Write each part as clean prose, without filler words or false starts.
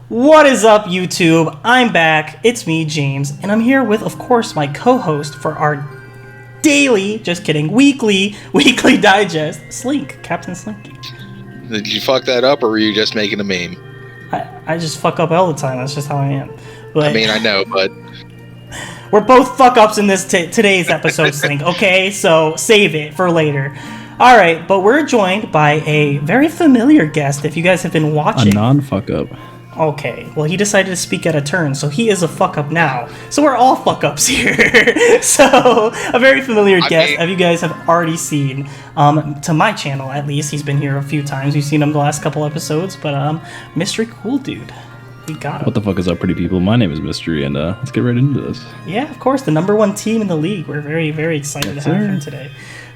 What is up, YouTube? I'm back. It's me, James, and I'm here with, of course, my co-host for our daily, just kidding, weekly digest, Slink, Captain Slinky. Did you fuck that up, or were you just making a meme? I just fuck up all the time. That's just how I am. But I mean, I know, but we're both fuck ups in this today's episode, Slink. Okay, so save it for later. All right, but we're joined by a very familiar guest. If you guys have been watching, a non-fuck up. Okay, well, he decided to speak at a turn, so he is a fuck-up now. So we're all fuck-ups here. So, a very familiar guest, as you guys have already seen, to my channel, at least. He's been here a few times. You've seen him the last couple episodes, but, Mystery Cool Dude. We got him. What the fuck is up, pretty people? My name is Mystery, and let's get right into this. Yeah, of course, the #1 team in the league. We're very, very excited to have him today.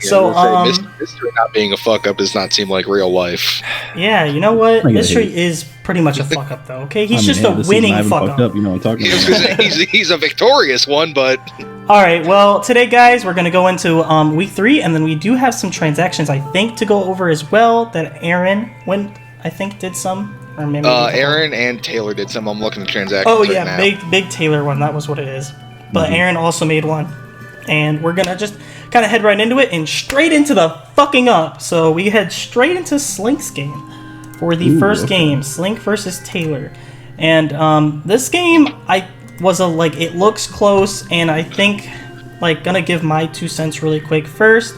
Yeah, so, Mystery not being a fuck up does not seem like real life. Yeah, you know what? Mystery is pretty much a fuck up, though. Okay, he's just a winning fuck up. You know what I'm talking about. He's a victorious one, but all right. Well, today, guys, we're gonna go into week 3, and then we do have some transactions, I think, to go over as well. That Aaron did some, or maybe Aaron and Taylor did some. I'm looking at transactions. Oh yeah, right now. big Taylor one. That was what it is. But Aaron also made one, and we're gonna just kind of head right into it and straight into the fucking up. So we head straight into Slink's game for the first game, Slink versus Taylor. And this game, it looks close, and I think, gonna give my 2 cents really quick first.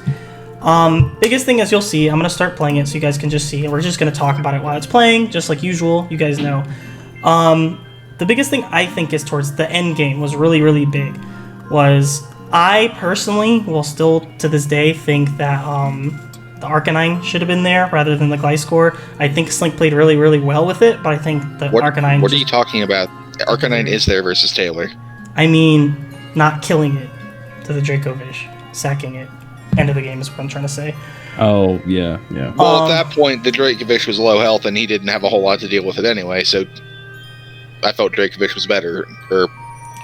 Biggest thing, as you'll see, I'm gonna start playing it so you guys can just see, and we're just gonna talk about it while it's playing, just like usual, you guys know. The biggest thing I think is towards the end game was really, really big, was I personally will still, to this day, think that the Arcanine should have been there rather than the Gliscor. I think Slink played really, really well with it, but I think the Arcanine... What are you talking about? Arcanine is there versus Taylor. I mean, not killing it to the Dracovish, sacking it. End of the game is what I'm trying to say. Oh, yeah. Well, at that point, the Dracovish was low health, and he didn't have a whole lot to deal with it anyway, so I felt Dracovish was better, or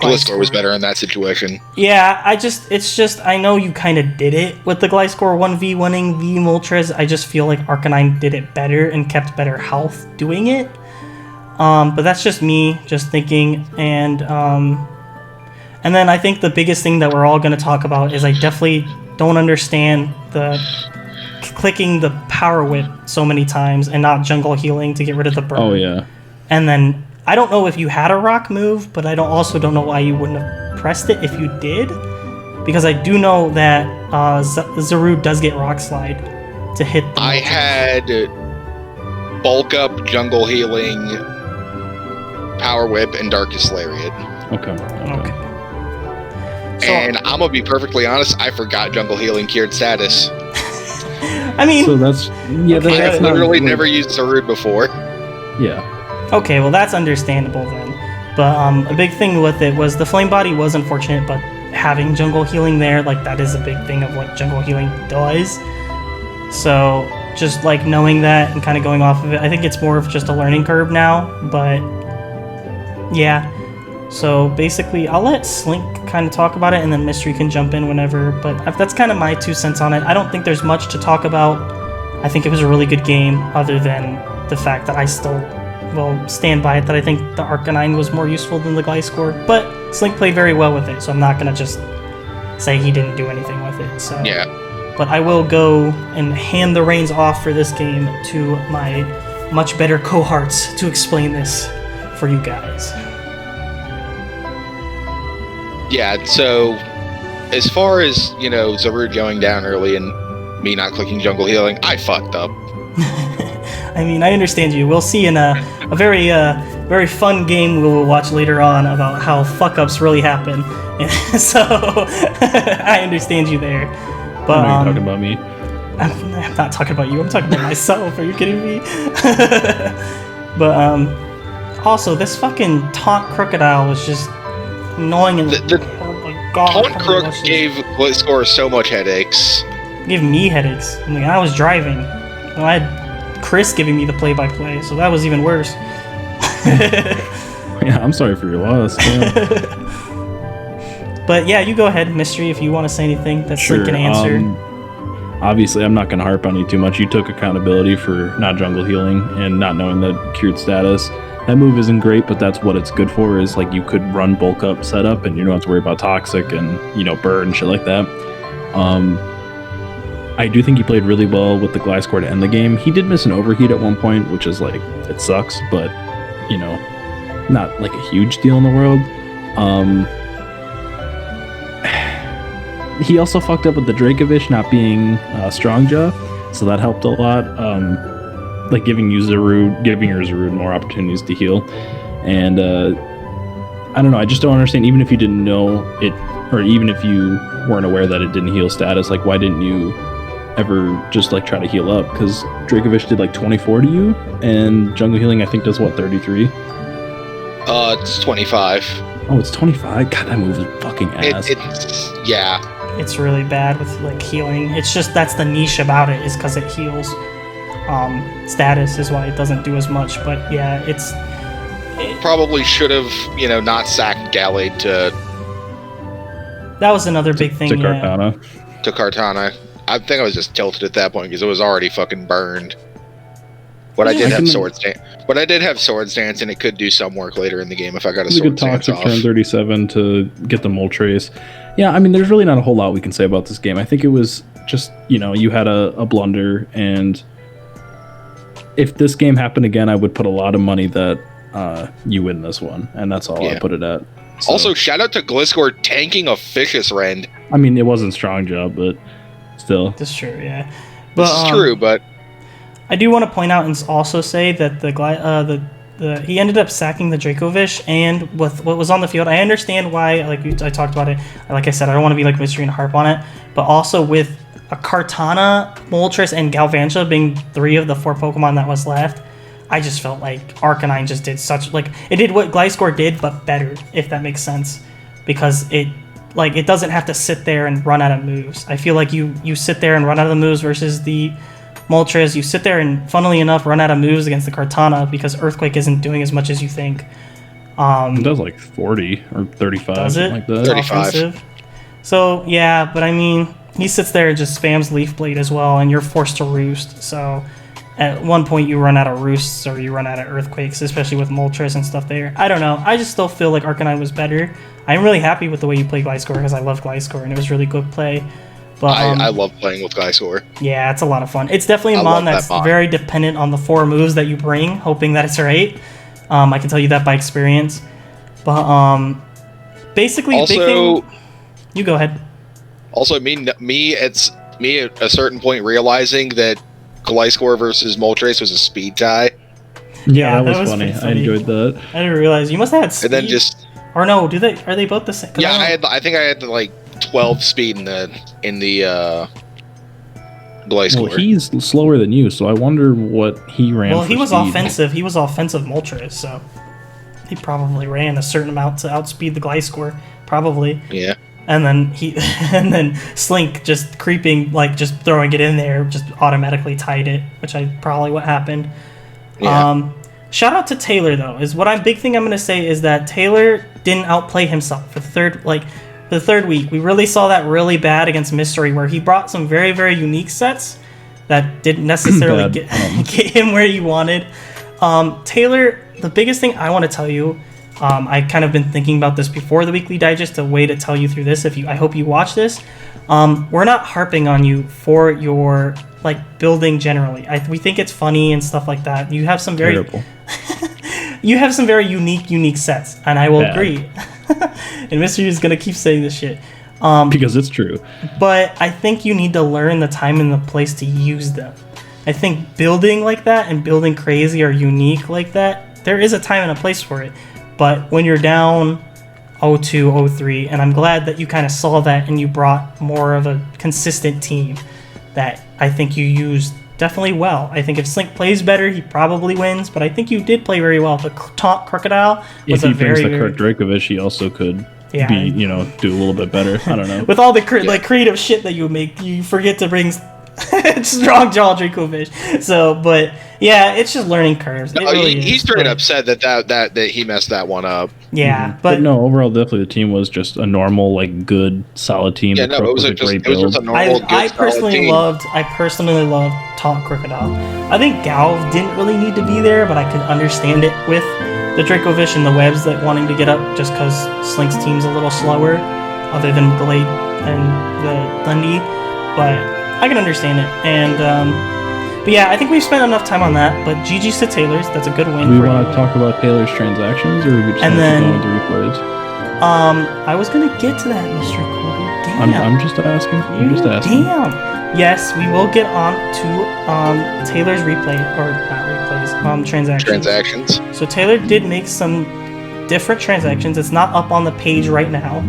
Gliscor was better in that situation. Yeah, I know you kind of did it with the Gliscor 1v1ing the Moltres. I just feel like Arcanine did it better and kept better health doing it. But that's just me, just thinking. And then I think the biggest thing that we're all going to talk about is I definitely don't understand the clicking the Power Whip so many times and not Jungle Healing to get rid of the burn. Oh, yeah. And then I don't know if you had a rock move, but I also don't know why you wouldn't have pressed it if you did, because I do know that Zarude does get Rock Slide to hit the I had Bulk Up, Jungle Healing, Power Whip, and Darkest Lariat. Okay. So, and I'm gonna be perfectly honest, I forgot Jungle Healing cured status. I mean, so that's I've literally never used Zarude before. Yeah. Okay, well that's understandable then. But a big thing with it was the Flame Body was unfortunate, but having Jungle Healing there, that is a big thing of what Jungle Healing does. So just knowing that and kind of going off of it, I think it's more of just a learning curve now. But yeah, so basically I'll let Slink kind of talk about it, and then Mystery can jump in whenever. But that's kind of my 2 cents on it. I don't think there's much to talk about. I think it was a really good game, other than the fact that I still stand by it, that I think the Arcanine was more useful than the Gliscor, but Slink played very well with it, so I'm not gonna just say he didn't do anything with it. So yeah. But I will go and hand the reins off for this game to my much better cohorts to explain this for you guys. Yeah, so as far as, Zarude going down early and me not clicking Jungle Healing, I fucked up. I mean, I understand you. We'll see in a very very fun game we will watch later on about how fuck-ups really happen. So, I understand you there. But, I know you're talking about me. I'm not talking about you. I'm talking about myself. Are you kidding me? But, also, this fucking Taunt Crocodile was just annoying. And oh my god. Taunt Crook gave Gliscor so much headaches. It gave me headaches. I mean, I was driving. I had Chris giving me the play-by-play, so that was even worse. Yeah, I'm sorry for your loss. Yeah. But yeah, you go ahead, Mystery, if you want to say anything that Sure. Slink can answer. Obviously, I'm not going to harp on you too much. You took accountability for not Jungle Healing and not knowing the cured status. That move isn't great, but that's what it's good for. Is like you could run bulk up setup, and you don't have to worry about toxic and bird and shit like that. I do think he played really well with the Gliscor to end the game. He did miss an overheat at one point, which is like, it sucks, but not like a huge deal in the world. He also fucked up with the Dracovish not being Strongjaw, so that helped a lot. Like giving your Zarude more opportunities to heal. And I don't know, I just don't understand, even if you didn't know it, or even if you weren't aware that it didn't heal status, like why didn't you ever just like try to heal up? Because Dracovish did like 24 to you, and jungle healing I think does what, 33? It's 25. Oh, it's 25? God, that move is fucking ass. Yeah. It's really bad with like healing. It's just that's the niche about it, is because it heals. Status is why it doesn't do as much, but yeah, it probably should have, not sacked Gallade to. That was another big thing. To Kartana. Yeah. To Kartana. I think I was just tilted at that point because it was already fucking burned. But I did have Sword Stance. But I did have Sword Stance, and it could do some work later in the game if I got a Sword Stance off. Turn 37 to get the Moltres. Yeah, I mean, there's really not a whole lot we can say about this game. I think it was just, you had a blunder, and if this game happened again, I would put a lot of money that you win this one, and that's all I put it at. So. Also, shout out to Gliscor tanking a Vicious Rend. I mean, it wasn't Strongjaw, but still. That's true, yeah. But, this is true, but I do want to point out and also say that he ended up sacking the Dracovish, and with what was on the field, I understand why. I talked about it. Like I said, I don't want to be like mystery and harp on it, but also with a Kartana, Moltres, and Galvantula being 3 of the 4 Pokemon that was left, I just felt like Arcanine just did it did what Gliscor did, but better, if that makes sense, because it doesn't have to sit there and run out of moves. I feel like you sit there and run out of the moves versus the Moltres. You sit there and, funnily enough, run out of moves against the Kartana because Earthquake isn't doing as much as you think. It does like 40 or 35. Does it? Like that. 35. Offensive. So, yeah, but I mean, he sits there and just spams Leaf Blade as well, and you're forced to roost. So, at one point, you run out of roosts or you run out of Earthquakes, especially with Moltres and stuff there. I don't know. I just still feel like Arcanine was better. I'm really happy with the way you play Gliscor because I love Gliscor, and it was really good play. But, I love playing with Gliscor. Yeah, it's a lot of fun. It's definitely a mon that's very dependent on the 4 moves that you bring, hoping that it's right. I can tell you that by experience. But basically, also, big thing. You go ahead. Also, me at a certain point realizing that Gliscor versus Moltres was a speed tie. Yeah, that was funny. I enjoyed that. I didn't realize you must have had speed. And then just. Or no? Are they both the same? Yeah, I think I had like 12 speed in the Gliscor. Well, he's slower than you, so I wonder what he ran. Well, he was speed. offensive. He was offensive Moltres, so he probably ran a certain amount to outspeed the Gliscor, probably. Yeah. And then Slink just creeping, like just throwing it in there, just automatically tied it, which probably what happened. Yeah. Shout out to Taylor though. Big thing I'm gonna say is that Taylor didn't outplay himself for the third week. We really saw that really bad against Mystery, where he brought some very, very unique sets that didn't necessarily get him where he wanted. Taylor, the biggest thing I want to tell you, I kind of been thinking about this before the weekly digest, a way to tell you through this. I hope you watch this. We're not harping on you for your building generally. We think it's funny and stuff like that. You have some very terrible. You have some very unique sets, and I will agree. And Mystery is gonna keep saying this shit because it's true. But I think you need to learn the time and the place to use them. I think building like that and building crazy or unique like that, there is a time and a place for it. But when you're down 0-2, 0-3, and I'm glad that you kind of saw that and you brought more of a consistent team that I think you used definitely well. I think if Slink plays better, he probably wins, but I think you did play very well. The Taunt Crocodile was if he brings the Kurt Dracovish, he also could do a little bit better. I don't know. With all the creative shit that you make, you forget to bring Strongjaw Dracovish. So, but yeah, it's just learning curves. He's straight upset that he messed that one up. Yeah, but no, overall, definitely the team was just a normal, good, solid team. Yeah, no, it was just a normal. I personally loved Taunt Crocodile. I think Galv didn't really need to be there, but I could understand it with the Dracovish and the webs that wanting to get up just because Slink's team's a little slower, other than Glade and the Dundee. But I can understand it. And but yeah, I think we've spent enough time on that. But GG's to Taylor's. That's a good win. Do we want to talk about Taylor's transactions, or we just want to go with the replays? I was gonna get to that, Mr. Corey. Damn. I'm just asking. Damn. Yes, we will get on to Taylor's replay, or not replays, transactions. So Taylor did make some different transactions. It's not up on the page right now.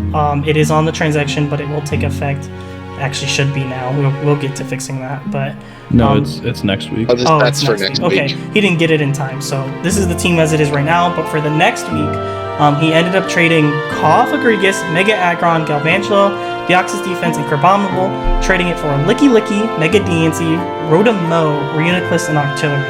It is on the transaction, but it will take effect. Actually, should be now. We'll get to fixing that, but no, it's next week. That's for next week. Okay, he didn't get it in time, so this is the team as it is right now. But for the next week, he ended up trading Kaw Fagrigas, Mega Aggron, Galvantula, Deoxys Defense, and Carbonable, trading it for Licky Licky, Mega DNC, Rotom-Mow, Reuniclus, and Octillery.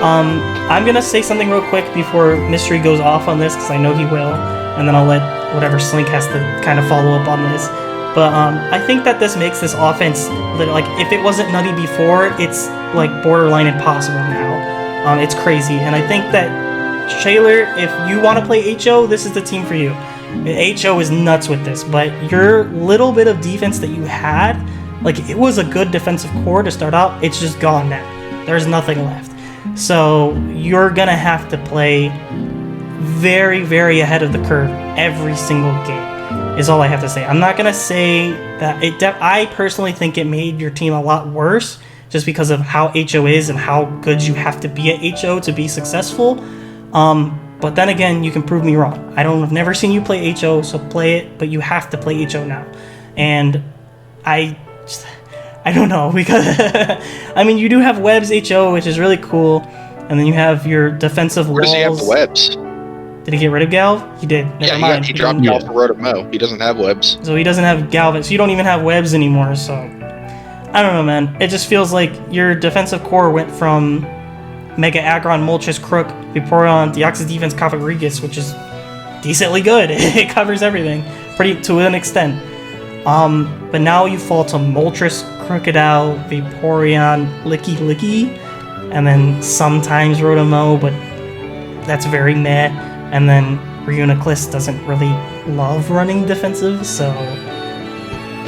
I'm gonna say something real quick before Mystery goes off on this, because I know he will, and then I'll let whatever Slink has to kind of follow up on this. But I think that this makes this offense, like, if it wasn't nutty before, it's like borderline impossible now. It's crazy, and I think that Taylor, if you want to play HO, this is the team for you. HO is nuts with this, but your little bit of defense that you had, like, it was a good defensive core to start out. It's just gone now. There's nothing left. So you're gonna have to play very, very ahead of the curve every single game. Is all I have to say. I'm not gonna say that it. I personally think it made your team a lot worse, just because of how HO is and how good you have to be at HO to be successful. But then again, you can prove me wrong. I've never seen you play HO, so play it. But you have to play HO now, and I don't know, because I mean, you do have Webs HO, which is really cool, and then you have your defensive walls. Where does he have the Webs? Did he get rid of Galv? He did. Never mind. He dropped Galv for Rotom-Mow. He doesn't have Webs. So he doesn't have Galvin. So you don't even have Webs anymore. So I don't know, man. It just feels like your defensive core went from Mega Aggron, Moltres, Crook, Vaporeon, Deoxys Defense, Cofagrigus, which is decently good. It covers everything pretty to an extent. But now you fall to Moltres, Crocodile, Vaporeon, Licky Licky, and then sometimes Rotom-Mow, but that's very meh. And then Reuniclus doesn't really love running defensive, so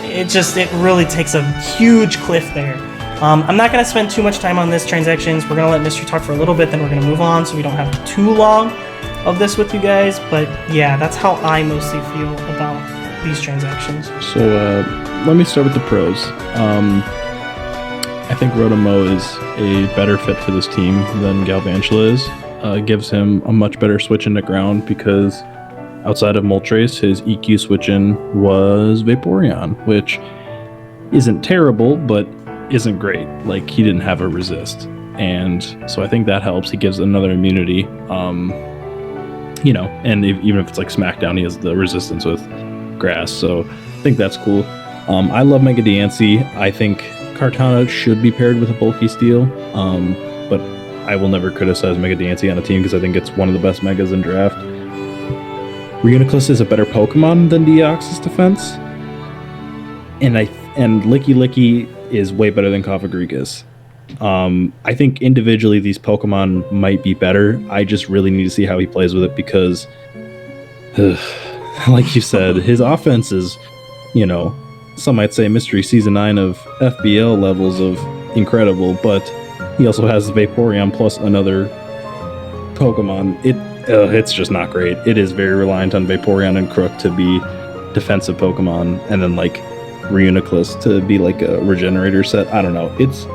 it really takes a huge cliff there. I'm not going to spend too much time on this transactions. We're going to let Mystery talk for a little bit, then we're going to move on so we don't have too long of this with you guys. But yeah, that's how I mostly feel about these transactions. So let me start with the pros. I think Rotom-Mow is a better fit for this team than Galvantula is. Gives him a much better switch into ground because outside of Moltres, his EQ switch-in was Vaporeon, which isn't terrible, but isn't great. Like, he didn't have a resist. And so I think that helps. He gives another immunity. And even if it's like Smackdown, he has the resistance with Grass. So I think that's cool. I love Mega Diancie. I think Kartana should be paired with a bulky steel. But I will never criticize Mega Diancie on a team because I think it's one of the best Megas in draft. Reuniclus is a better Pokemon than Deoxys Defense. And Licky Licky is way better than Cofagrigus. I think individually these Pokemon might be better. I just really need to see how he plays with it because, like you said, his offense is, some might say Mystery Season 9 of FBL levels of incredible, but he also has Vaporeon plus another Pokemon. It's just not great. It is very reliant on Vaporeon and Crook to be defensive Pokemon, and then like Reuniclus to be like a regenerator set. I don't know. This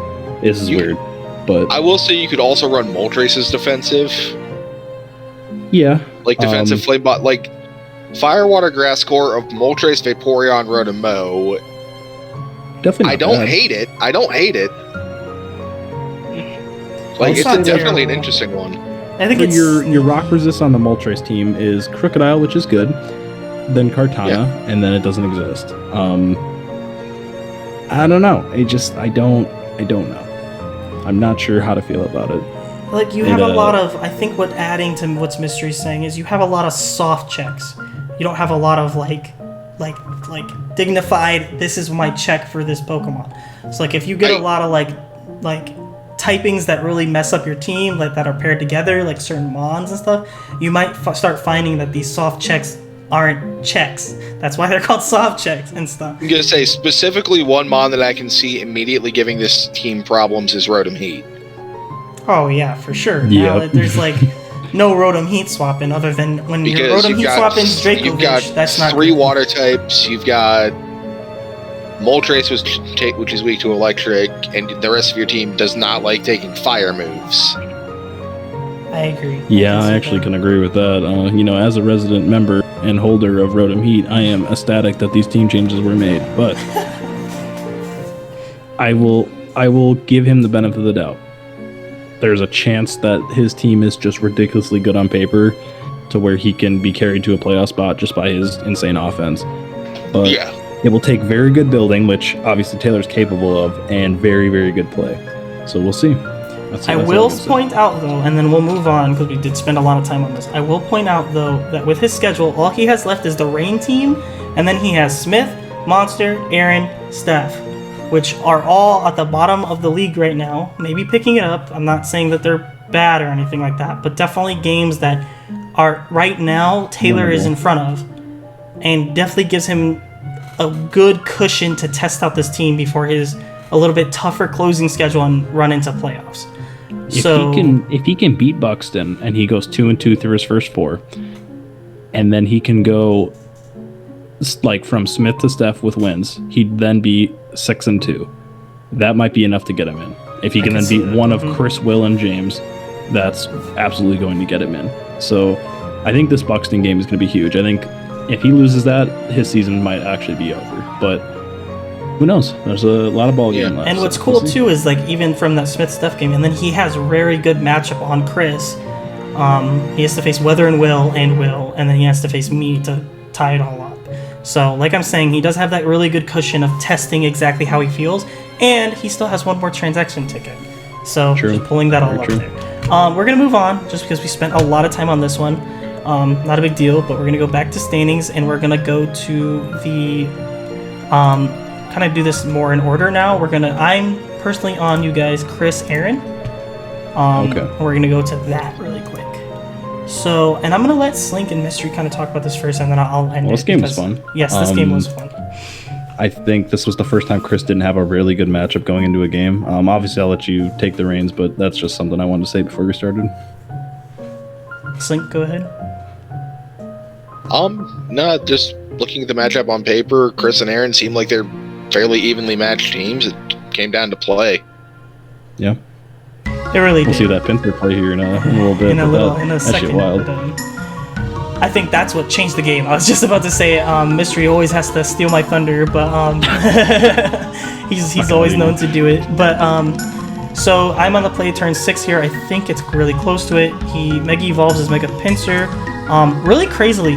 is weird, but I will say you could also run Moltres as defensive. Yeah, like defensive Flamebot, like Fire, Water, Grass core of Moltres, Vaporeon, Rotom-Mow. Definitely. I don't hate it. Like, it's definitely an interesting one. I think your rock resist on the Moltres team is Crocodile, which is good, then Kartana, and then it doesn't exist. I don't know. I don't know. I'm not sure how to feel about it. Like, you have a lot of, I think what adding to what's Mystery's saying is you have a lot of soft checks. You don't have a lot of like dignified, this is my check for this Pokemon. So like if you get a lot of like typings that really mess up your team, like that are paired together, like certain mons and stuff, you might start finding that these soft checks aren't checks. That's why they're called soft checks and stuff. I'm gonna say specifically one mon that I can see immediately giving this team problems is Rotom Heat. Oh yeah, for sure. Yep. Now there's like no Rotom Heat swapping other than when you're Rotom Heat swapping Dracovish. You've got that's not 3 good. water types. You've got Moltres, which is weak to electric, and the rest of your team does not like taking fire moves. I agree. Yeah, I actually can agree with that. As a resident member and holder of Rotom Heat, I am ecstatic that these team changes were made. But I will give him the benefit of the doubt. There's a chance that his team is just ridiculously good on paper to where he can be carried to a playoff spot just by his insane offense. But Yeah. it will take very good building, which obviously Taylor's capable of, and very, very good play. So we'll see. I will point out, though, and then we'll move on because we did spend a lot of time on this. I will point out, though, that with his schedule, all he has left is the Rain team, and then he has Smith, Monster, Aaron, Steph, which are all at the bottom of the league right now. Maybe picking it up. I'm not saying that they're bad or anything like that, but definitely games that are right now Taylor is in front of, and definitely gives him a good cushion to test out this team before his a little bit tougher closing schedule and run into playoffs. If he can beat Buxton and he goes 2-2 through his first 4, and then he can go like from Smith to Steph with wins, he'd then be 6-2. That might be enough to get him in. If he can then beat one of Chris, Will, and James, that's absolutely going to get him in. So I think this Buxton game is going to be huge. I think if he loses that, his season might actually be over. But who knows? There's a lot of ball game left. And what's cool too is like even from that Smith Steph game, and then he has a very good matchup on Chris. He has to face Weather and Will, and then he has to face me to tie it all up. So like I'm saying, he does have that really good cushion of testing exactly how he feels, and he still has one more transaction ticket. So just pulling that all up there. We're gonna move on just because we spent a lot of time on this one. Not a big deal, but we're gonna go back to standings, and we're gonna go to the kind of do this more in order now. I'm personally on you guys, Chris, Aaron. Okay. We're gonna go to that really quick. So, and I'm gonna let Slink and Mystery kind of talk about this first, and then I'll end it. This game was fun. Yes, this game was fun. I think this was the first time Chris didn't have a really good matchup going into a game. Obviously, I'll let you take the reins, but that's just something I wanted to say before we started. Slink, go ahead. No, just looking at the matchup on paper, Chris and Aaron seem like they're fairly evenly matched teams. It came down to play. Yeah. It really did. We'll see that Pinter play here in a little bit. In a second. Shit wild. But, I think that's what changed the game. I was just about to say Mystery always has to steal my thunder, but he's always known to do it. But so I'm on the play turn 6 here. I think it's really close to it. He Mega Evolves his Mega Pinsir. Really crazily,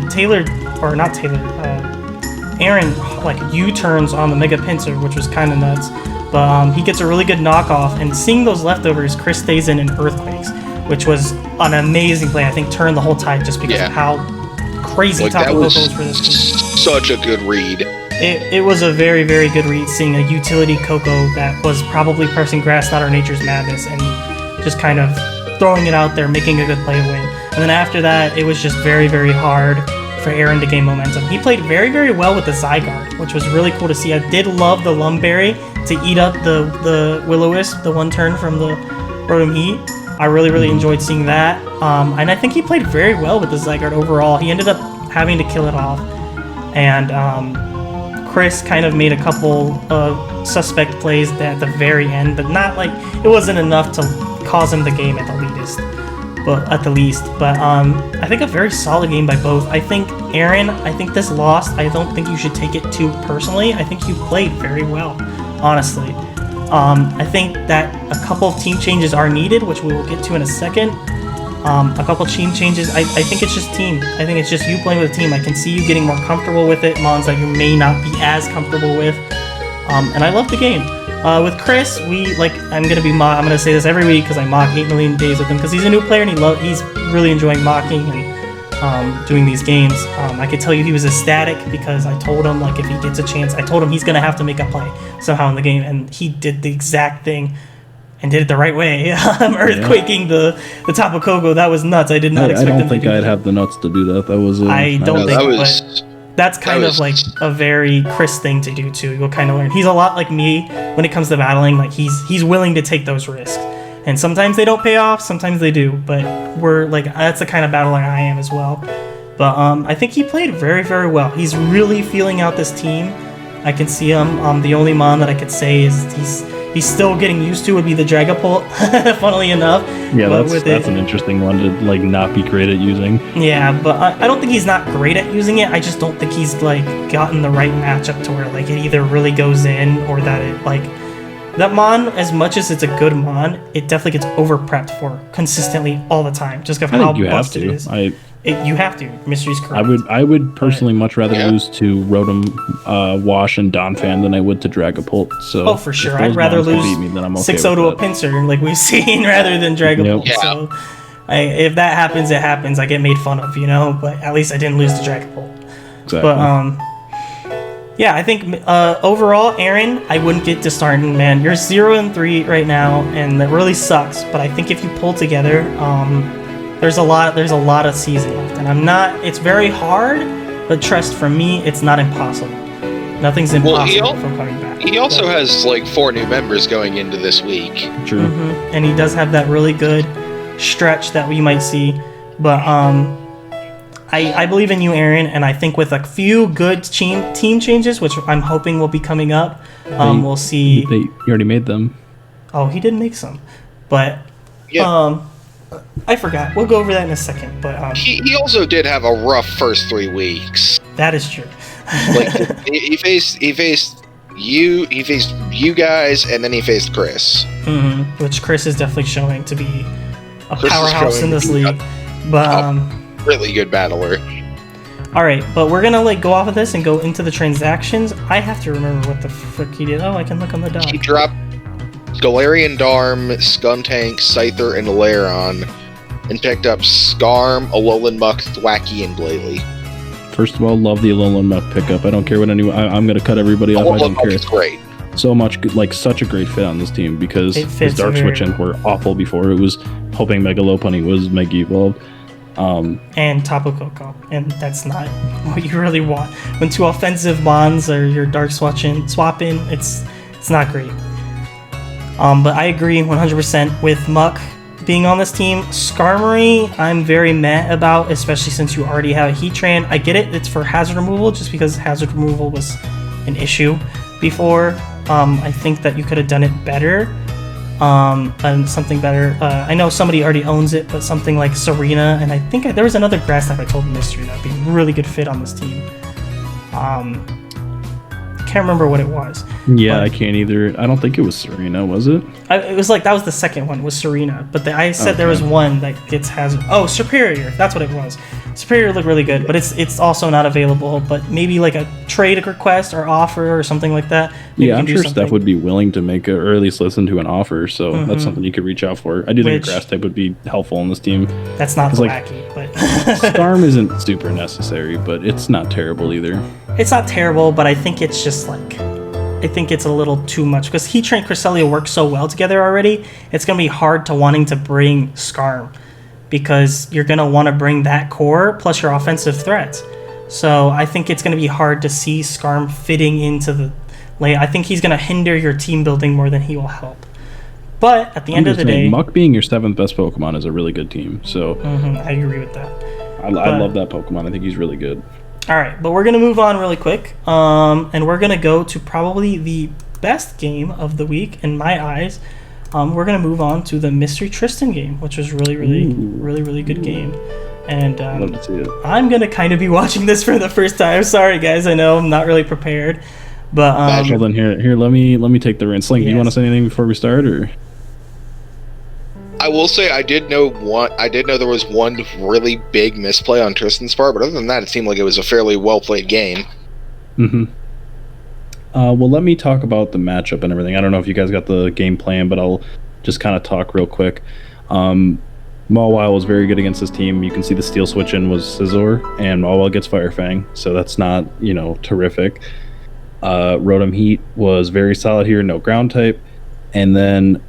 Aaron like U-turns on the Mega Pinsir, which was kind of nuts. But he gets a really good knockoff, and seeing those leftovers, Chris stays in Earthquakes, which was an amazing play. I think turned the whole tide just because of how crazy Tapu Koko was for this team. Such a good read. It was a very, very good read, seeing a utility Koko that was probably pressing grass, not our Nature's Madness, and just kind of throwing it out there, making a good play to win. And then after that, it was just very, very hard for Aaron to gain momentum. He played very, very well with the Zygarde, which was really cool to see. I did love the Lumberry to eat up the Will-O-Wisp, the one turn from the Rotom Heat. I really, really enjoyed seeing that. And I think he played very well with the Zygarde overall. He ended up having to kill it off. And Chris kind of made a couple of suspect plays at the very end, but not like it wasn't enough to cause him the game at the least. But I think a very solid game by both. I think Aaron, this loss, I don't think you should take it too personally. I think you played very well, honestly. I think that a couple of team changes are needed, which we will get to in a second. A couple of team changes. I think it's just team. I think it's just you playing with a team. I can see you getting more comfortable with it. Mons that you may not be as comfortable with. And I love the game. With Chris, I'm gonna say this every week because I mock 8 million days with him because he's a new player and he's really enjoying mocking and doing these games. I could tell you he was ecstatic because I told him if he gets a chance, I told him he's gonna have to make a play somehow in the game, and he did the exact thing and did it the right way. Earthquaking the Tapu Koko, that was nuts. I did not expect. I don't think I'd have the nuts to do that. That was. I don't think. That was. That's kind of like a very Chris thing to do too. You'll kind of learn. He's a lot like me when it comes to battling. Like he's willing to take those risks, and sometimes they don't pay off, sometimes they do. But we're like that's the kind of battler I am as well. But I think he played very, very well. He's really feeling out this team. I can see him. The only mon that I could say is he's still getting used to would be the Dragapult. Funnily enough. Yeah, that's an interesting one to like not be great at using. Yeah, but I don't think he's not great at using it. I just don't think he's like gotten the right matchup to where like it either really goes in or that it like that mon. As much as it's a good mon, it definitely gets over prepped for consistently all the time. Just because how busted it is. You have to. Mystery's correct. I would personally much rather lose to Rotom, Wash, and Donphan than I would to Dragapult. So for sure. I'd rather lose 6-0 to a Pinsir like we've seen rather than Dragapult. Yep. So if that happens, it happens. I get made fun of, but at least I didn't lose to Dragapult. Exactly. But yeah, I think overall, Aaron, I wouldn't get to starting, man. You're 0-3 right now, and that really sucks. But I think if you pull together, there's a lot of season left, and it's very hard, but trust from me, it's not impossible. Nothing's impossible from coming back. He also has like 4 new members going into this week. True. Mm-hmm. And he does have that really good stretch that we might see. But I believe in you, Aaron, and I think with a few good team changes, which I'm hoping will be coming up, we'll see. You already made them. Oh, he did make some, but I forgot. We'll go over that in a second. But he also did have a rough first 3 weeks. That is true. Like he faced you guys, and then he faced Chris. Mm-hmm. Which Chris is definitely showing to be a powerhouse in this league. But really good battler. All right, but we're gonna go off of this and go into the transactions. I have to remember what the frick he did. Oh, I can look on the doc. He dropped Galarian Darm, Skuntank, Scyther, and Lairon, and picked up Skarm, Alolan Muck, Thwackey, and Glalie. First of all, love the Alolan Muck pickup. I don't care what anyone. I'm gonna cut everybody off. I don't care. It's great. So much, such a great fit on this team because his Dark Switching were awful before. It was hoping Mega Lopunny was Mega Evolved. And Tapu Koko, and that's not what you really want. When 2 offensive mons are your Dark swapping, it's not great. But I agree 100% with Muck being on this team. Skarmory, I'm very meh about, especially since you already have a Heatran. I get it, it's for hazard removal, just because hazard removal was an issue before. I think that you could have done it better, and something better. I know somebody already owns it, but something like Serena, and I think there was another grass type I told Mystery that would be a really good fit on this team. Can't remember what it was. Yeah, I can't either. I don't think it was Serena, was it? It was like that was the second one, was Serena. But I said there was one that gets hazard. Oh, Superior. That's what it was. Superior looked really good, but it's also not available. But maybe like a trade request or offer or something like that. Yeah, I'm sure Steph would be willing to make or at least listen to an offer. So that's something you could reach out for. I do think a grass type would be helpful on this team. That's not wacky, but Storm isn't super necessary, but it's not terrible either. It's not terrible, but I think it's just I think it's a little too much because Heatran and Cresselia work so well together already. It's going to be hard to wanting to bring Skarm because you're going to want to bring that core plus your offensive threats. So I think it's going to be hard to see Skarm fitting into the lane. I think he's going to hinder your team building more than he will help. But at the end of the day, Muck being your 7th best Pokemon is a really good team. So I agree with that. I love that Pokemon. I think he's really good. All right, but we're going to move on really quick, and we're going to go to probably the best game of the week in my eyes. We're going to move on to the Mystery Tristan game, which was really good game. And love to see it. I'm going to kind of be watching this for the first time. Sorry, guys. I know I'm not really prepared. But well, then here, let me take the reins. Slink, do you want to say anything before we start, or? I will say I did know there was one really big misplay on Tristan's part, but other than that, it seemed like it was a fairly well played game. Well, let me talk about the matchup and everything. I don't know if you guys got the game plan, but I'll just kind of talk real quick. Mawile was very good against this team. You can see the steel switch-in was Scizor, and Mawile gets Fire Fang, so that's not, terrific. Rotom Heat was very solid here, no ground type. And then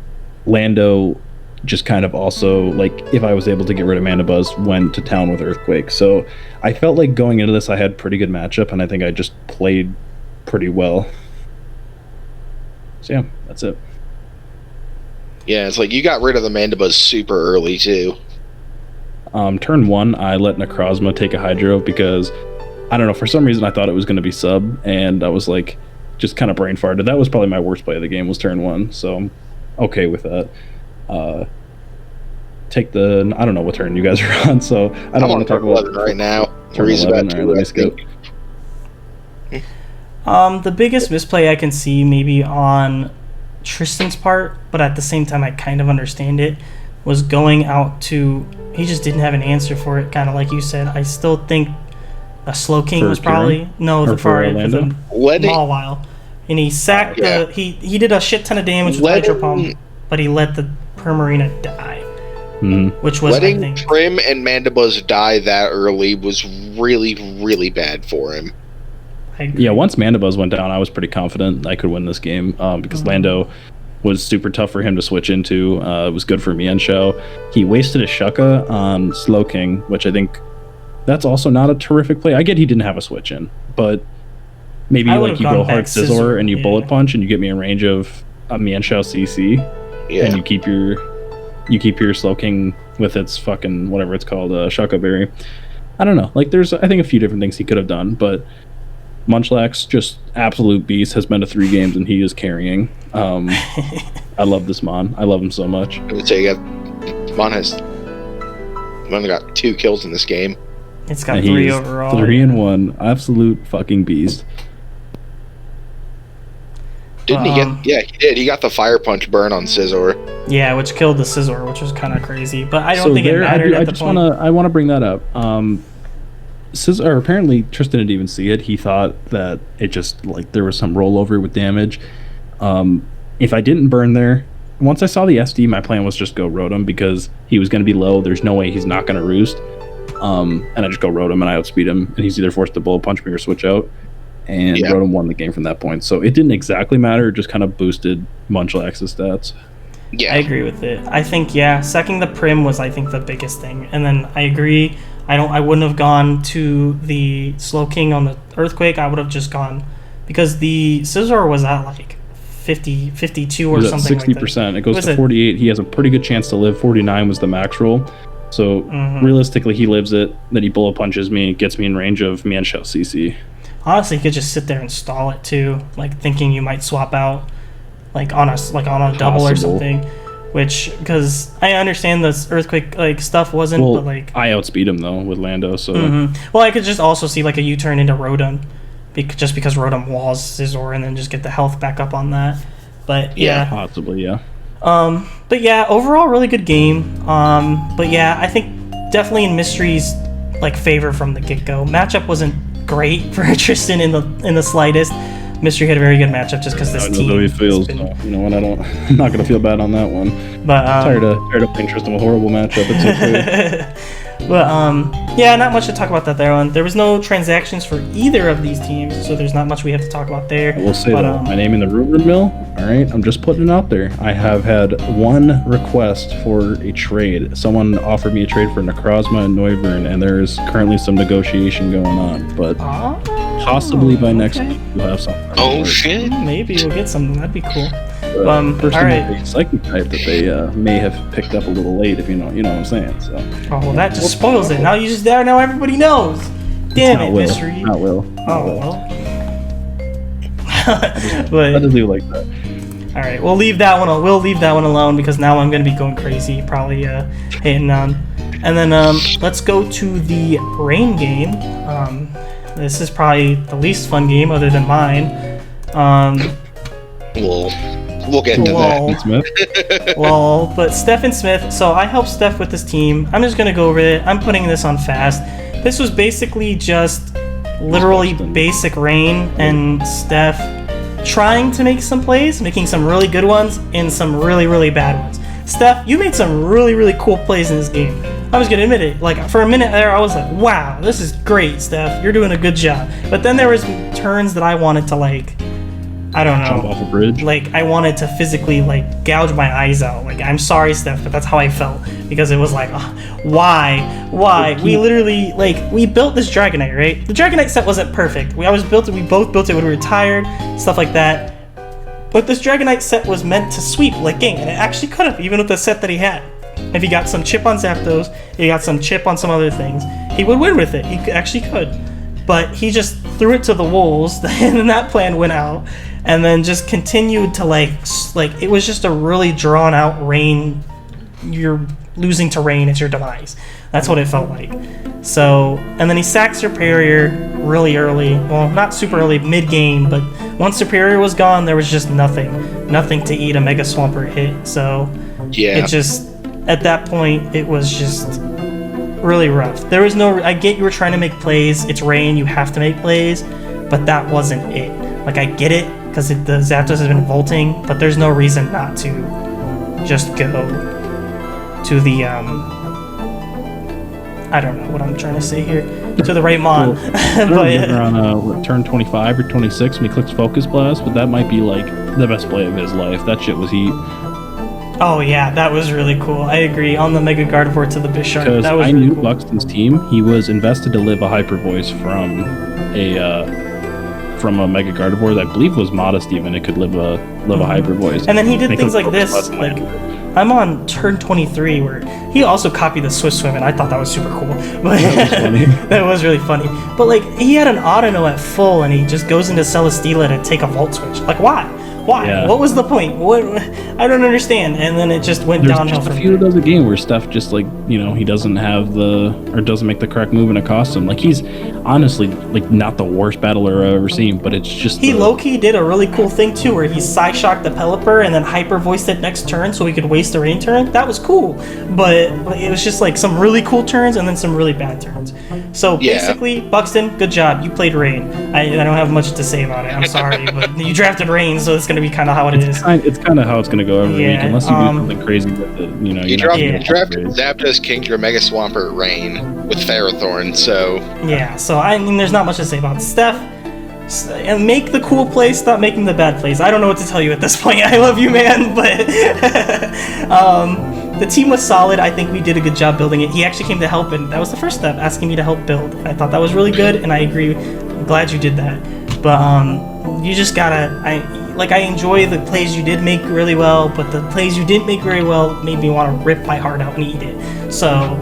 Lando just kind of also, like, if I was able to get rid of Mandibuzz, went to town with Earthquake. So I felt like going into this, I had pretty good matchup, and I think I just played pretty well. So yeah, that's it. Yeah, it's like you got rid of the Mandibuzz super early too. Turn 1, I let Necrozma take a Hydro because, I don't know, for some reason I thought it was going to be sub, and I was like, just kind of brain farted. That was probably my worst play of the game, was turn 1, so I'm okay with that. Take the, I don't know what turn you guys are on, so I don't want to talk about 11 right now. Turn 11, all right, let me skip. The biggest misplay I can see maybe on Tristan's part, but at the same time I kind of understand it, was going out to, he just didn't have an answer for it, kind of like you said. I still think a Slow King was probably, no, the Mawile. And he sacked he did a shit ton of damage with Hydro Pump, but he let the Primarina die. Which was, letting I think, Prim and Mandibuzz die that early was really, really bad for him. Yeah, once Mandibuzz went down, I was pretty confident I could win this game because Lando was super tough for him to switch into. It was good for me and Show. He wasted a Shucka on Slow King, which I think that's also not a terrific play. I get he didn't have a switch in, but maybe like you go hard Scizor and you bullet punch and you get me in range of a Mienshao CC, and you keep your Slow King with its fucking whatever it's called, Shucka Berry. I don't know. Like, there's I think a few different things he could have done, but Munchlax, just absolute beast, has been to 3 games and he is carrying. I love this Mon. I love him so much. I would say Mon got 2 kills in this game. It's got 3 overall. 3 and 1. Absolute fucking beast. Didn't he get? Yeah, he did. He got the Fire Punch burn on Scizor. Yeah, which killed the Scizor, which was kind of crazy. But I don't think it mattered at the point. I want to bring that up. Scizor, apparently Tristan didn't even see it. He thought that it just, like, there was some rollover with damage. If I didn't burn there, once I saw the SD, my plan was just go Rotom because he was going to be low. There's no way he's not going to roost. And I just go Rotom and I outspeed him, and he's either forced to bullet punch me or switch out. And Rotom won the game from that point. So it didn't exactly matter. It just kind of boosted Munchlax's stats. Yeah, I agree with it. I think, sacking the Prim was, I think, the biggest thing. And then I agree. I wouldn't have gone to the Slow King on the Earthquake. I would have just gone because the Scizor was at like 50, 52 or something 60%. Like that. It goes to 48. He has a pretty good chance to live. 49 was the max roll. So realistically, he lives it. Then he bullet punches me, gets me in range of Mienshao CC. Honestly, he could just sit there and stall it too, like thinking you might swap out, like on a double or something. Which, because I understand this Earthquake like stuff wasn't, but like I outspeed him though with Lando. So well, I could just also see like a U-turn into Rotom, just because Rotom walls Scizor and then just get the health back up on that. But possibly. But yeah, overall really good game. But yeah, I think definitely in Mystery's like favor from the get-go. Matchup wasn't great for Tristan in the slightest. Mystery had a very good matchup just because this team. I know how he feels. You know what? I'm not gonna feel bad on that one. But tired of playing Tristan with a horrible matchup. It's okay. But not much to talk about that there one. There was no transactions for either of these teams, so there's not much we have to talk about there. I will say though, my name in the rumor mill. All right, I'm just putting it out there. I have had one request for a trade. Someone offered me a trade for Necrozma and Noivern, and there is currently some negotiation going on. But possibly by next week we'll have something. Oh shit! Maybe we'll get something. That'd be cool. All right. Psychic type that they may have picked up a little late, if you know what I'm saying. So. Oh well, that just spoils it. Now you just there. Now everybody knows. Damn it, Mystery. Not Will. Well. But I just leave it like that. All right, we'll leave that one. We'll leave that one alone because now I'm gonna be going crazy, probably hitting on. And then let's go to the rain game. This is probably the least fun game other than mine. We'll get to that. Lol. But Steph and Smith. So I helped Steph with this team. I'm just gonna go over it. I'm putting this on fast. This was basically just literally basic rain and Steph trying to make some plays, making some really good ones and some really, really bad ones. Steph, you made some really, really cool plays in this game. I was gonna admit it. Like for a minute there, I was like, "Wow, this is great, Steph. You're doing a good job." But then there was turns that I wanted to like I don't know. Jump off a bridge. Like, I wanted to physically, like, gouge my eyes out. Like, I'm sorry, Steph, but that's how I felt. Because it was like, why? We literally, like, we built this Dragonite, right? The Dragonite set wasn't perfect. We both built it when we were tired, stuff like that. But this Dragonite set was meant to sweep Licking, and it actually could have, even with the set that he had. If he got some chip on Zapdos, he got some chip on some other things, he would win with it. He actually could. But he just threw it to the wolves, and then that plan went out, and then just continued to like it was just a really drawn out rain. You're losing to rain, it's your demise. That's what it felt like. So, and then he sacked Superior really early. Well, not super early, mid-game, but once Superior was gone, there was just nothing to eat a Mega Swampert hit. So, yeah, it just, at that point, it was just really rough. There was no, I get you were trying to make plays, it's rain, you have to make plays, but that wasn't it. Like, I get it, because the Zapdos has been vaulting, but there's no reason not to just go to the, I don't know what I'm trying to say here, to the right mon. But on turn 25 or 26 when he clicks Focus Blast, but that might be like the best play of his life. That shit was heat. Oh yeah, that was really cool. I agree. On the Mega Gardevoir to the Bisharp. Because That was I really knew cool. Buxton's team. He was invested to live a Hyper Voice from a Mega Gardevoir that I believe was modest. Even it could live a Hyper Voice. And then he did Make things him like focus this. less Like, than I'm on turn 23 where he also copied the Swift Swim, and I thought that was super cool. But That was funny. that was really funny. But like, he had an Audino at full, and he just goes into Celesteela to take a Volt Switch. Like, why? Yeah. What was the point? What? I don't understand. And then it just went There's downhill just a from few there. of those a game where Steph just like, he doesn't have doesn't make the correct move in a costume. Like, he's honestly like not the worst battler I've ever seen, but it's just He low-key did a really cool thing too, where he Psyshocked the Pelipper and then Hyper Voiced it next turn so he could waste the rain turn. That was cool, but it was just like some really cool turns and then some really bad turns. So basically, Buxton, good job. You played rain. I don't have much to say about it. I'm sorry, but you drafted rain, so it's gonna be kind of how it is. It's kind of how it's going to go every week, Yeah, unless you do something crazy with it. You you're not gonna get drafted upgrades. Zapdos, Kingdra, Mega Swampert, Rain with Ferrothorn, so Yeah, so I mean, there's not much to say about Steph. And make the cool plays, stop making the bad plays. I don't know what to tell you at this point. I love you, man, but the team was solid. I think we did a good job building it. He actually came to help, and that was the first step, asking me to help build. I thought that was really good, and I agree. I'm glad you did that. But you just gotta. I enjoy the plays you did make really well, but the plays you didn't make very well made me want to rip my heart out and eat it. So.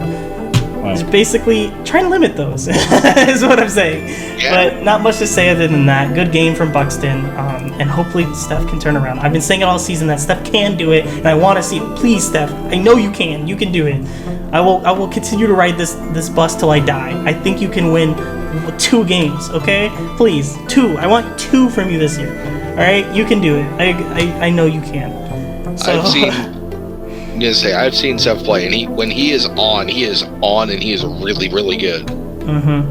Just basically try and limit those is what I'm saying. Yeah. But not much to say other than that. Good game from Buxton, and hopefully Steph can turn around. I've been saying it all season that Steph can do it, and I want to see it. Please, Steph, I know you can. You can do it. I will continue to ride this bus till I die. I think you can win 2 games, okay? Please, 2. I want 2 from you this year. All right, you can do it. I know you can. So, I've seen Seth play, and when he is on, and he is really, really good. Mm-hmm.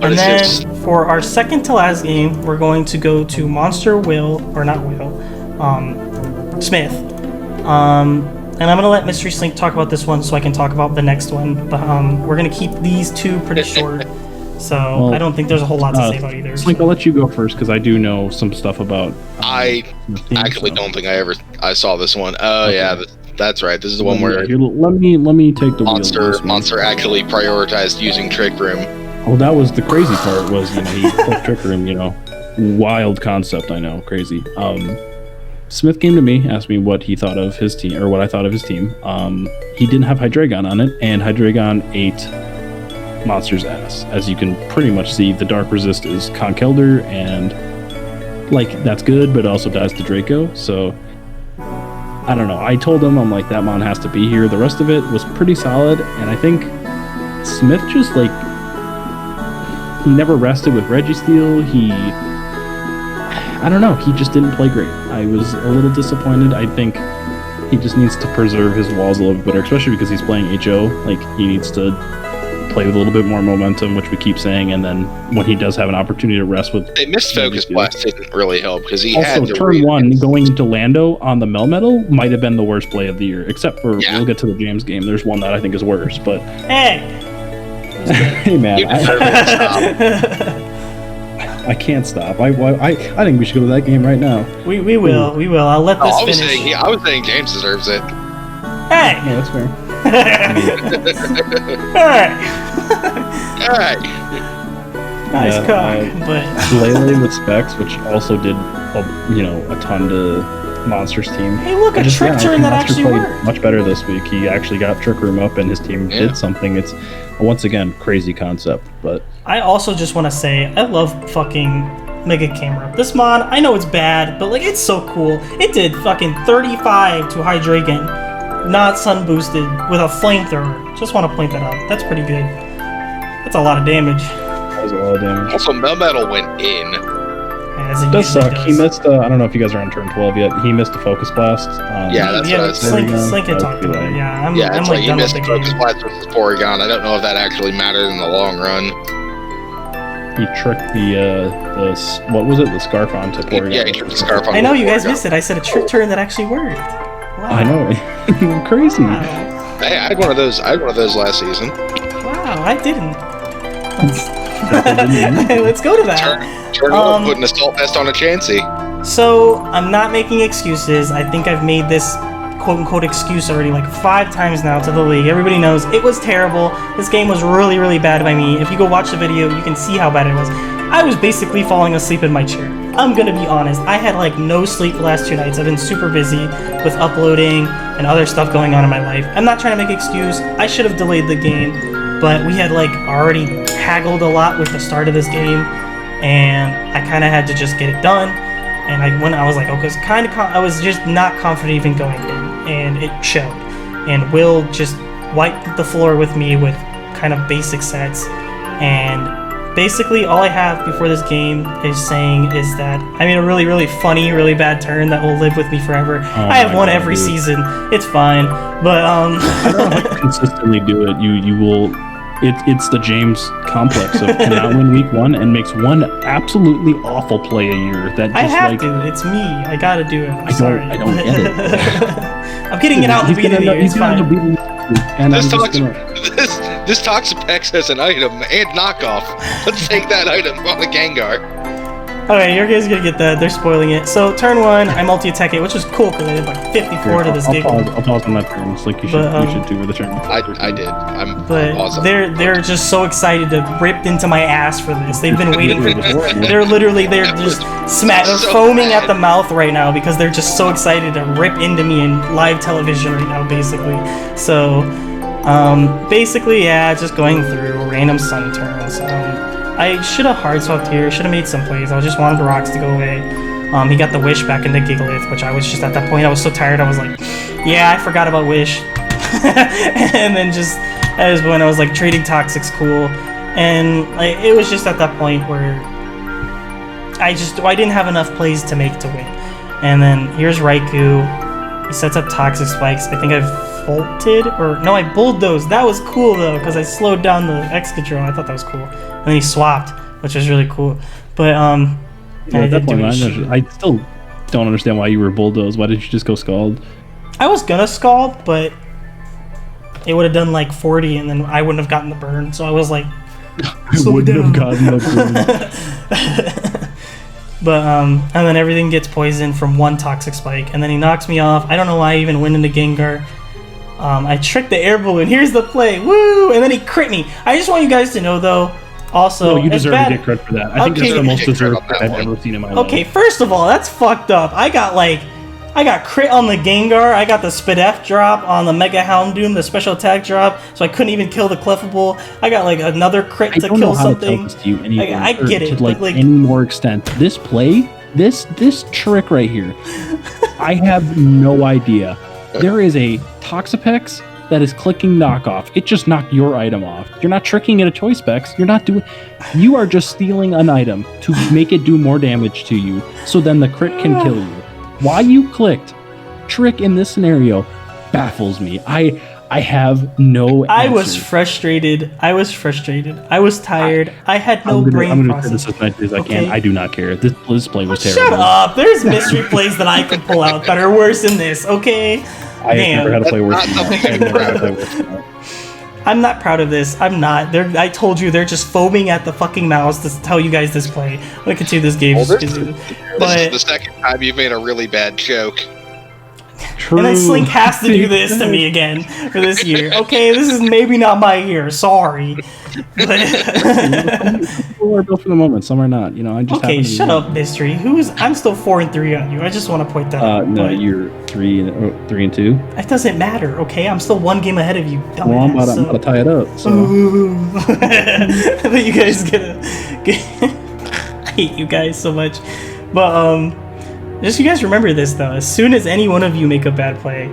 But And it's then just, for our second to last game, we're going to go to Smith. And I'm gonna let Mystery Slink talk about this one so I can talk about the next one. But we're gonna keep these 2 pretty short. So Well, I don't think there's a whole lot to say about either. Slink, I'll let you go first because I do know some stuff about. I actually don't think I saw this one. Oh Okay. yeah, that's right. This is the one where Here, let me take the wheel. Monster actually prioritized using Trick Room. Well, that was the crazy part. Was he put Trick Room? Wild concept. I know, crazy. Smith came to me, asked me what he thought of his team, or what I thought of his team. He didn't have Hydreigon on it, and Hydreigon ate Monster's ass. As you can pretty much see, the Dark Resist is Conkeldurr, and that's good, but it also dies to Draco. So I don't know. I told him, I'm like, that mon has to be here. The rest of it was pretty solid, and I think Smith just he never rested with Registeel. I don't know. He just didn't play great. I was a little disappointed. I think he just needs to preserve his walls a little bit better, especially because he's playing HO. He needs to play with a little bit more momentum, which we keep saying, and then when he does have an opportunity to rest with... They missed Focus Blast didn't really help, because he also, had to... turn 1, going into Lando on the Melmetal might have been the worst play of the year, except for, we'll get to the James game, there's one that I think is worse, but... Hey! Hey, man. You deserve it. Stop. I can't stop. I think we should go to that game right now. We will. I'll let this finish. I was saying James deserves it. Hey! No, that's fair. All right. Nice cock, but Lele with Specs, which also did a ton to Monster's team. Hey, look, a trick turn that actually worked. Much better this week. He actually got Trick Room up, and his team did something. It's once again crazy concept, but I also just want to say I love fucking Mega Camera. This mod, I know it's bad, but like it's so cool. It did fucking 35 to Hydreigon, not sun boosted with a flamethrower. Just want to point that out. That's pretty good. That's a lot of damage. That was a lot of damage. Also, Melmetal went in. As it does suck. He missed. I don't know if you guys are on turn 12 yet. He missed a Focus Blast. That's what I was saying. Slink had talked about it. Yeah, I'm it's like he done missed with the Focus game. Blast versus Porygon. I don't know if that actually mattered in the long run. He tricked the what was it? The Scarf onto Porygon. Yeah, he tricked the Scarf onto I know you guys Porygon. missed it. I said a trick turn that actually worked. Wow. I know. Crazy. Wow. Hey, I had one of those. last season. Wow, I didn't. Let's go to that. Turn on, putting a Assault Vest on a Chansey. So, I'm not making excuses. I think I've made this quote-unquote excuse already like 5 times now to the league. Everybody knows it was terrible. This game was really, really bad by me. If you go watch the video, you can see how bad it was. I was basically falling asleep in my chair. I'm gonna be honest. I had like no sleep the last 2 nights. I've been super busy with uploading and other stuff going on in my life. I'm not trying to make an excuse. I should have delayed the game, but we had like already haggled a lot with the start of this game, and I kind of had to just get it done. And I was like, okay, I was just not confident even going in, and it showed. And Will just wiped the floor with me with kind of basic sets, and basically all I have before this game is that I made a really, really funny, really bad turn that will live with me forever. I have one every season. It's fine, but I don't know how to consistently do it. You will. It's the James complex of cannot win week 1 and makes one absolutely awful play a year. That just I have to. It's me. I gotta do it. I'm sorry. I don't get it. I'm getting it out in the beginning of the year. It's fine. This Toxapex has an item and knockoff. Let's take that item on the Gengar. Okay, your guys are gonna get that. They're spoiling it. So turn 1, I multi-attack it, which is cool because I did like 54 to this Giga. I'll pause on that turn. It's like you should do with the turn. I did. I'm awesome. They're just so excited to rip into my ass for this. They've been waiting for this. They're just foaming at the mouth right now because they're just so excited to rip into me in live television right now, basically. So, basically, yeah, just going through random sun turns. I should have hard swapped here, should have made some plays. I just wanted the rocks to go away. He got the Wish back into Gigalith, which I was just at that point, I was so tired, I was like, yeah, I forgot about Wish. And then just, as when I was like, trading Toxic's cool. And like, it was just at that point where I didn't have enough plays to make to win. And then here's Raikou. He sets up Toxic Spikes. I think I bulldozed. That was cool though, because I slowed down the Excadrill. I thought that was cool. And then he swapped, which was really cool. But at that point, I still don't understand why you were bulldozed. Why didn't you just go Scald? I was gonna Scald, but it would have done like 40, and then I wouldn't have gotten the burn. So I was like, I wouldn't have gotten the burn. But and then everything gets poisoned from one Toxic Spike, and then he knocks me off. I don't know why I even went into Gengar. I tricked the air balloon. Here's the play, woo! And then he crit me. I just want you guys to know though. Also, you deserve to get credit for that. I think that's the most deserved crit I've ever seen in my life. Okay, first of all, that's fucked up. I got crit on the Gengar. I got the Spadef drop on the Mega Houndoom, the special attack drop, so I couldn't even kill the Clefable. I got like another crit to kill something. I get it. To like any more extent, this play, this trick right here, I have no idea. There is a Toxapex that is clicking knockoff. It just knocked your item off. You're not tricking it a choice specs. You are just stealing an item to make it do more damage to you, so then the crit can kill you. Why you clicked trick in this scenario baffles me. I have no answer. I was frustrated. I was tired. I had no brain process. I'm going to this as I can. I do not care. This play was terrible. Shut up. There's mystery plays that I can pull out that are worse than this, okay? I have never had to play worse than that. I'm not proud of this. I'm not. I told you they're just foaming at the fucking mouths to tell you guys this play. I'm gonna continue this game. This is the second time you've made a really bad joke. True. And then Slink has to do this to me again for this year. Okay, this is maybe not my year. Sorry. But People are built for the moment. Some are not. I just okay, shut up, Mystery. I'm still 4-3 on you. I just want to point that out. No, you're 3-2. It doesn't matter. Okay, I'm still one game ahead of you. Dumbass, Well, I'm about to tie it up. So. But you guys I hate you guys so much. But just you guys remember this though. As soon as any one of you make a bad play,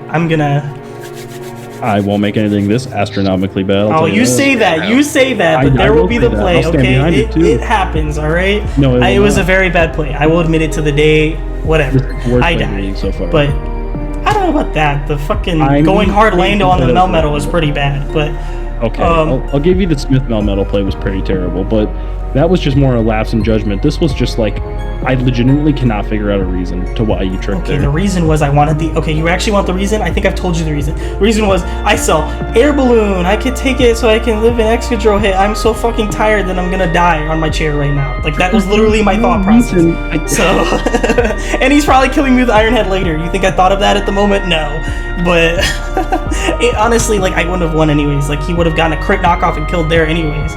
I won't make anything this astronomically bad. You say that, but there will be the play, okay? It happens, alright? No, it was a very bad play. I will admit it to the day, whatever. I died. So far. But I don't know about that. The fucking going hard Lando on the Melmetal was pretty bad, but... Okay, I'll give you the Smith Melmetal play was pretty terrible, but that was just more a lapse in judgment. This was just like, I legitimately cannot figure out a reason to why you tricked there. Okay, the reason was I wanted the... Okay, you actually want the reason? I think I've told you the reason. The reason was I saw air balloon. I could take it so I can live an Excadrill hit. I'm so fucking tired that I'm gonna die on my chair right now. Like, that was literally my thought process. And he's probably killing me with Iron Head later. You think I thought of that at the moment? No. But honestly, like, I wouldn't have won anyways. Like, he would have gotten a crit knockoff and killed there anyways.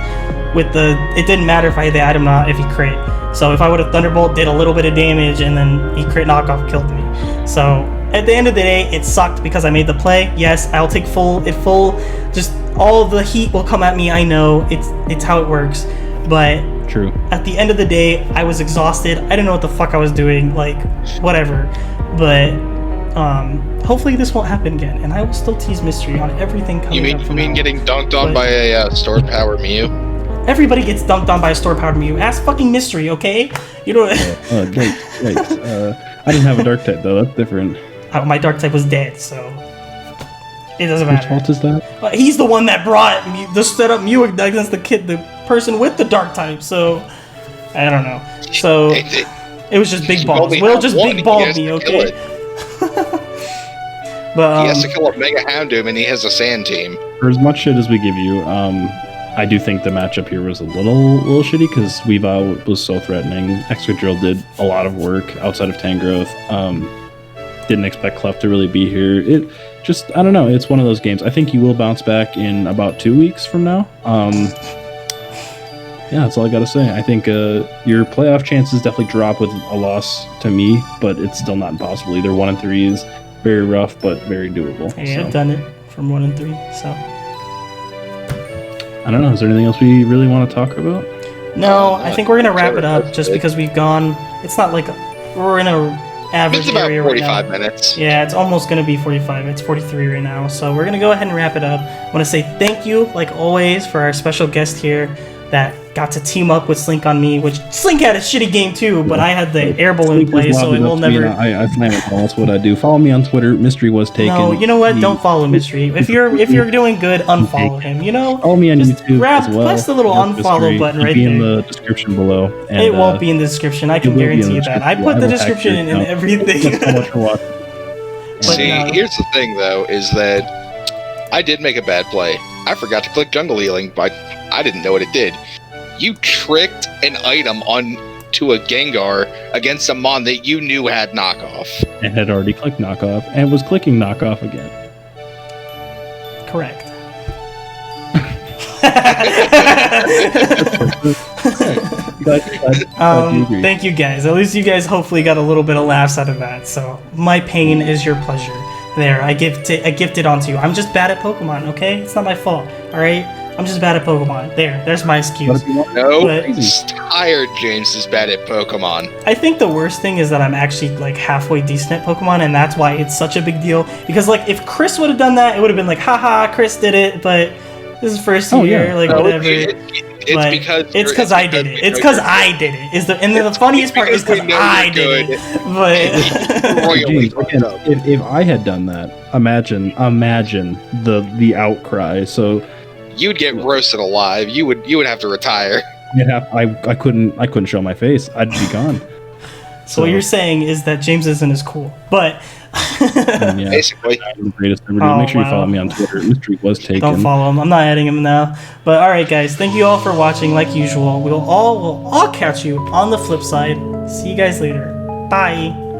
It didn't matter if I had the item or not if he crit. So if I would have Thunderbolt, did a little bit of damage, and then he crit knockoff killed me. So at the end of the day, it sucked because I made the play. Yes, I'll take full. Just all the heat will come at me. I know it's how it works. But true. At the end of the day, I was exhausted. I didn't know what the fuck I was doing. Like, whatever. But hopefully this won't happen again, and I will still tease Mystery on everything coming up. You mean getting dunked on by a Sword Power Mew? Everybody gets dunked on by a Store Powered Mew. Ask fucking Mystery, okay? You know. Wait. I didn't have a Dark type though. That's different. My Dark type was dead, so it doesn't matter. Whose fault is that? He's the one that brought the set up Mew against the person with the Dark type. So I don't know. So it was just big balls. Will just big balled me, okay? But he has to kill a Mega Houndoom, and he has a Sand Team. For as much shit as we give you, I do think the matchup here was a little shitty because Weavile was so threatening. Excadrill did a lot of work outside of Tangrowth. Didn't expect Clef to really be here. It just, I don't know. It's one of those games. I think you will bounce back in about 2 weeks from now. Yeah, that's all I gotta say. I think your playoff chances definitely drop with a loss to me, but it's still not impossible either. 1-3 is very rough, but very doable. Yeah, so. I've done it from 1-3, so. I don't know. Is there anything else we really want to talk about? No, I think we're gonna wrap it up just because we've gone. It's not like we're in a average it's about area 45 right now. minutes. Yeah, it's almost gonna be 45. It's 43 right now, so we're gonna go ahead and wrap it up. I want to say thank you, like always, for our special guest here that got to team up with Slink on me, which Slink had a shitty game too, but I had the air balloon play, so it will never... I slam it, that's what I do. Follow me on Twitter, Mystery was taken. No, you know what? Don't follow Mystery. If you're doing good, unfollow him, you know? Follow me on YouTube as well. Press the little unfollow button right there. It'll be in the description below. And, it won't be in the description, I can guarantee you that. I put the description in everything. Thanks so much for watching. See, here's the thing though, is that I did make a bad play. I forgot to click Jungle Healing, but I didn't know what it did. You tricked an item onto a Gengar against a Mon that you knew had knockoff. And had already clicked knockoff, and was clicking knockoff again. Correct. Thank you guys. At least you guys hopefully got a little bit of laughs out of that. So my pain is your pleasure. There, I gifted onto you. I'm just bad at Pokemon, okay? It's not my fault, alright? I'm just bad at Pokemon. There's my excuse. No, tired James is bad at Pokemon. I think the worst thing is that I'm actually like halfway decent at Pokemon, and that's why it's such a big deal. Because like if Chris would have done that, it would have been like, haha, Chris did it, but this is first year, like whatever. It's because I did it. It's because I did it. And then the funniest part is because I did it. But if I had done that, imagine the outcry. So you'd get roasted alive. You would have to retire. I couldn't show my face. I'd be gone. So what you're saying is that James isn't as cool, but And, yeah, Basically. I'm the greatest ever. Oh, Make sure you wow. follow me on Twitter. Mystery was taken. Don't follow him. I'm not adding him now. But alright guys, thank you all for watching like usual. We'll all catch you on the flip side. See you guys later. Bye.